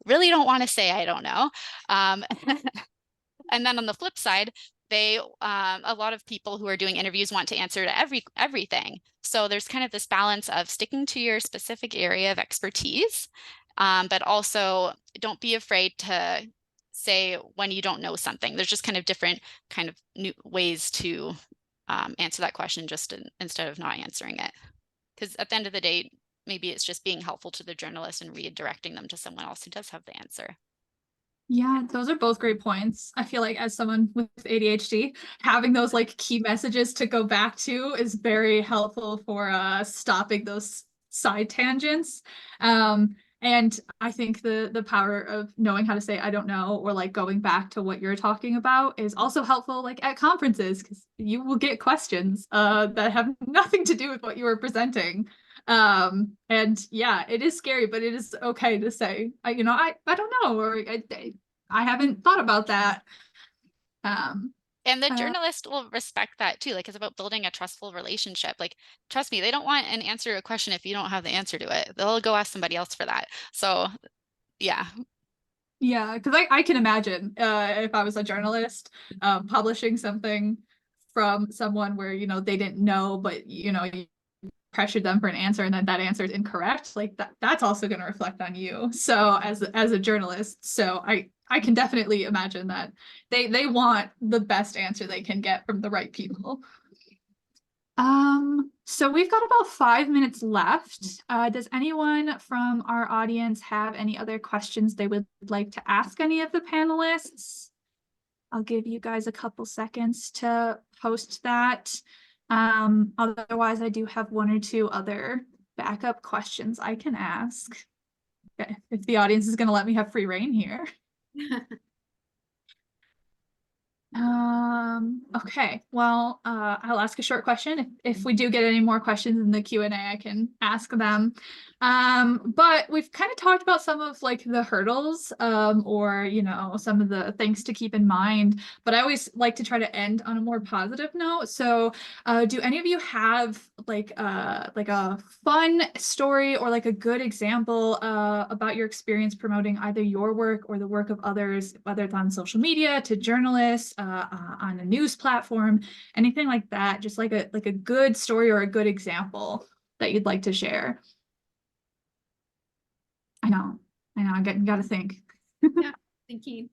Speaker 4: really don't want to say, I don't know. And then on the flip side, a lot of people who are doing interviews want to answer to everything. So there's kind of this balance of sticking to your specific area of expertise, but also don't be afraid to say when you don't know something. There's just kind of different kind of new ways to answer that question instead of not answering it. Because at the end of the day, maybe it's just being helpful to the journalist and redirecting them to someone else who does have the answer.
Speaker 1: Yeah, those are both great points. I feel like as someone with ADHD, having those like key messages to go back to is very helpful for stopping those side tangents. And I think the power of knowing how to say I don't know, or like going back to what you're talking about, is also helpful like at conferences, because you will get questions that have nothing to do with what you were presenting. And yeah, it is scary, but it is okay to say, I don't know, or I haven't thought about that.
Speaker 4: And the journalist will respect that too. Like, it's about building a trustful relationship. Like, trust me, they don't want an answer to a question if you don't have the answer to it. They'll go ask somebody else for that. So yeah.
Speaker 1: Yeah, because I can imagine if I was a journalist publishing something from someone where, they didn't know, but, you pressured them for an answer and then that answer is incorrect, like that's also going to reflect on you. So as a journalist, so I can definitely imagine that they want the best answer they can get from the right people. So we've got about 5 minutes left. Does anyone from our audience have any other questions they would like to ask any of the panelists? I'll give you guys a couple seconds to post that. Otherwise, I do have 1 or 2 other backup questions I can ask. Okay, if the audience is going to let me have free reign here. Okay, well, I'll ask a short question. If we do get any more questions in the Q&A, I can ask them. But we've kind of talked about some of like the hurdles, or, some of the things to keep in mind, but I always like to try to end on a more positive note. So, do any of you have like a fun story or like a good example, about your experience promoting either your work or the work of others, whether it's on social media, to journalists, on a news platform, anything like that? Just like a good story or a good example that you'd like to share. I know, I gotta think.
Speaker 3: Yeah, thinking.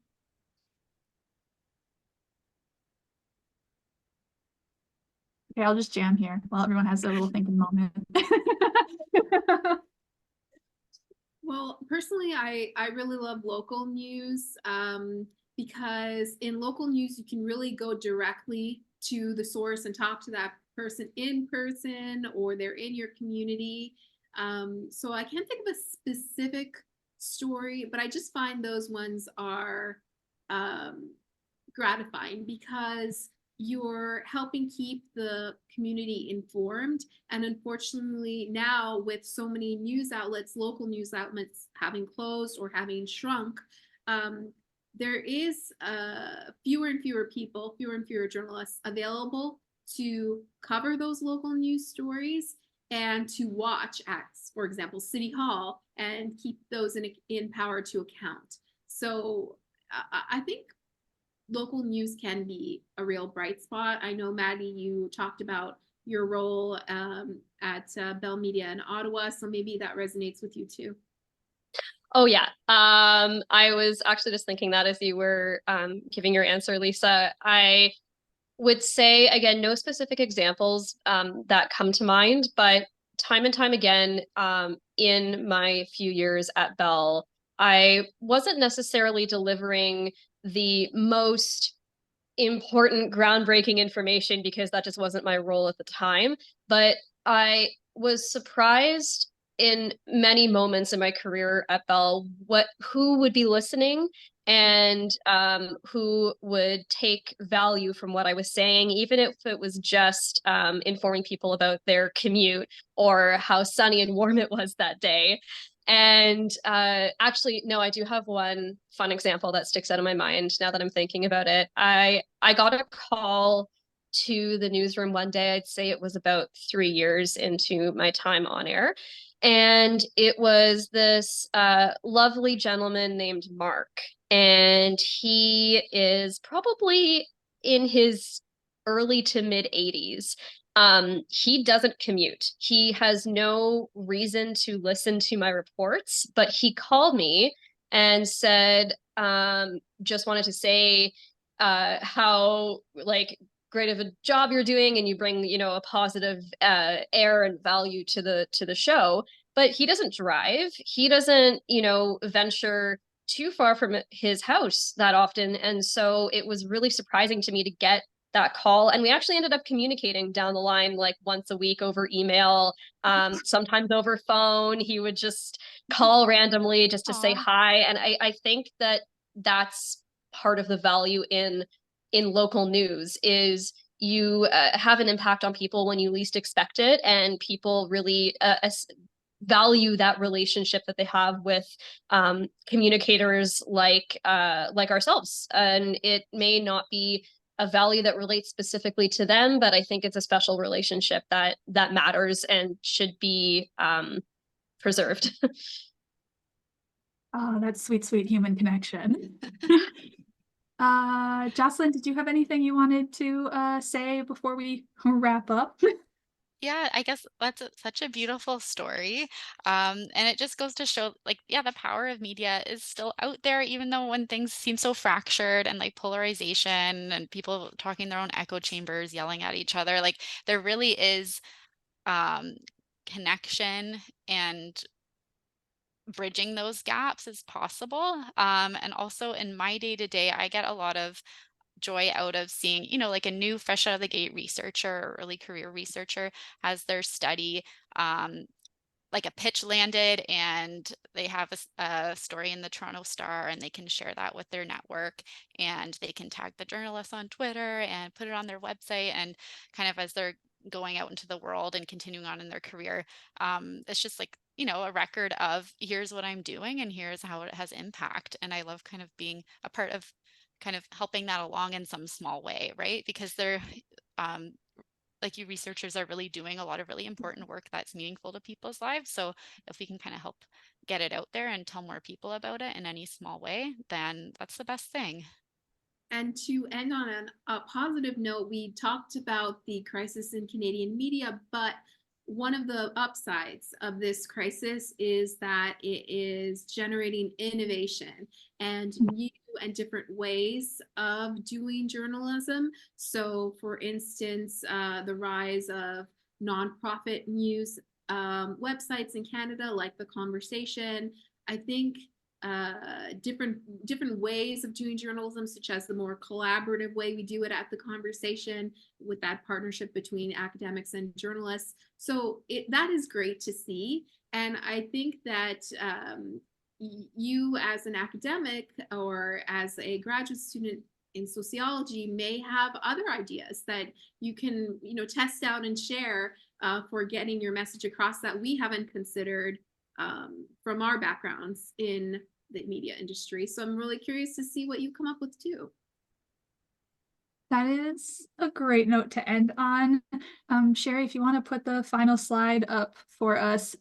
Speaker 1: Okay, I'll just jam here while everyone has their little thinking moment.
Speaker 3: Well, personally, I really love local news, because in local news, you can really go directly to the source and talk to that person in person, or they're in your community. So I can't think of a specific story, but I just find those ones are gratifying, because you're helping keep the community informed. And unfortunately, now with so many news outlets, local news outlets having closed or having shrunk, there is fewer and fewer people, fewer and fewer journalists available to cover those local news stories and to watch at, for example, City Hall, and keep those in power to account. So I think local news can be a real bright spot. I know, Maddy, you talked about your role at Bell Media in Ottawa, so maybe that resonates with you too.
Speaker 2: Oh yeah. I was actually just thinking that as you were giving your answer, Lisa. I would say, again, no specific examples that come to mind, but time and time again, in my few years at Bell, I wasn't necessarily delivering the most important groundbreaking information because that just wasn't my role at the time. But I was surprised in many moments in my career at Bell who would be listening and who would take value from what I was saying, even if it was just informing people about their commute or how sunny and warm it was that day. And actually, no, I do have one fun example that sticks out of my mind now that I'm thinking about it. I got a call to the newsroom one day. I'd say it was about 3 years into my time on air. And it was this lovely gentleman named Mark. And he is probably in his early to mid 80s. He doesn't commute. He has no reason to listen to my reports, but he called me and said, just wanted to say how like great of a job you're doing and you bring, you know, a positive air and value to the show. But he doesn't drive. He doesn't, you know, venture too far from his house that often. And so it was really surprising to me to get that call. And we actually ended up communicating down the line like once a week over email, sometimes over phone. He would just call randomly just to say hi. And I think that that's part of the value in local news is you have an impact on people when you least expect it, and people really value that relationship that they have with communicators like ourselves. And it may not be a value that relates specifically to them, but I think it's a special relationship that matters and should be preserved.
Speaker 1: Oh, that's sweet, sweet human connection. Josslyn, did you have anything you wanted to say before we wrap up?
Speaker 4: Yeah, I guess that's such a beautiful story. And it just goes to show, like, yeah, the power of media is still out there, even though when things seem so fractured and like polarization and people talking their own echo chambers, yelling at each other, like there really is connection, and bridging those gaps is possible. And also in my day to day, I get a lot of joy out of seeing, you know, like a new fresh out of the gate researcher or early career researcher has their study, like a pitch landed and they have a story in the Toronto Star and they can share that with their network and they can tag the journalists on Twitter and put it on their website, and kind of as they're going out into the world and continuing on in their career, it's just like, you know, a record of here's what I'm doing and here's how it has impact. And I love kind of being a part of kind of helping that along in some small way, right? Because they're like you researchers are really doing a lot of really important work that's meaningful to people's lives. So if we can kind of help get it out there and tell more people about it in any small way, then that's the best thing.
Speaker 3: And to end on a positive note, we talked about the crisis in Canadian media, but one of the upsides of this crisis is that it is generating innovation and new and different ways of doing journalism. So, for instance, the rise of nonprofit news websites in Canada, like The Conversation, I think different ways of doing journalism, such as the more collaborative way we do it at The Conversation with that partnership between academics and journalists. So that is great to see. And I think that you as an academic or as a graduate student in sociology may have other ideas that you can, you know, test out and share for getting your message across that we haven't considered from our backgrounds in the media industry. So I'm really curious to see what you come up with too.
Speaker 1: That is a great note to end on. Sherry, if you want to put the final slide up for us.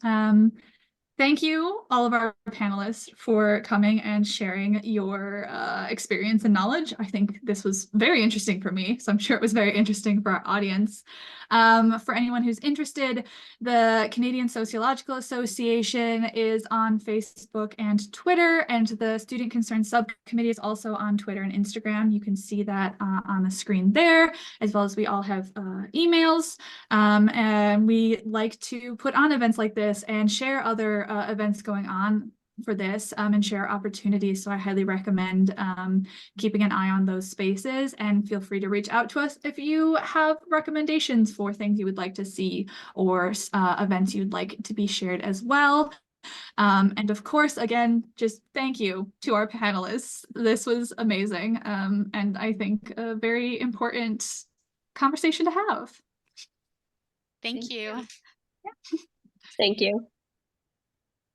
Speaker 1: Thank you, all of our panelists, for coming and sharing your experience and knowledge. I think this was very interesting for me, so I'm sure it was very interesting for our audience. For anyone who's interested, the Canadian Sociological Association is on Facebook and Twitter, and the Student Concern Subcommittee is also on Twitter and Instagram. You can see that on the screen there, as well as we all have emails. And we like to put on events like this and share other events going on for this and share opportunities. So I highly recommend keeping an eye on those spaces, and feel free to reach out to us if you have recommendations for things you would like to see or events you'd like to be shared as well. And of course, again, just thank you to our panelists. This was amazing, and I think a very important conversation to have.
Speaker 4: Thank you.
Speaker 2: Thank you.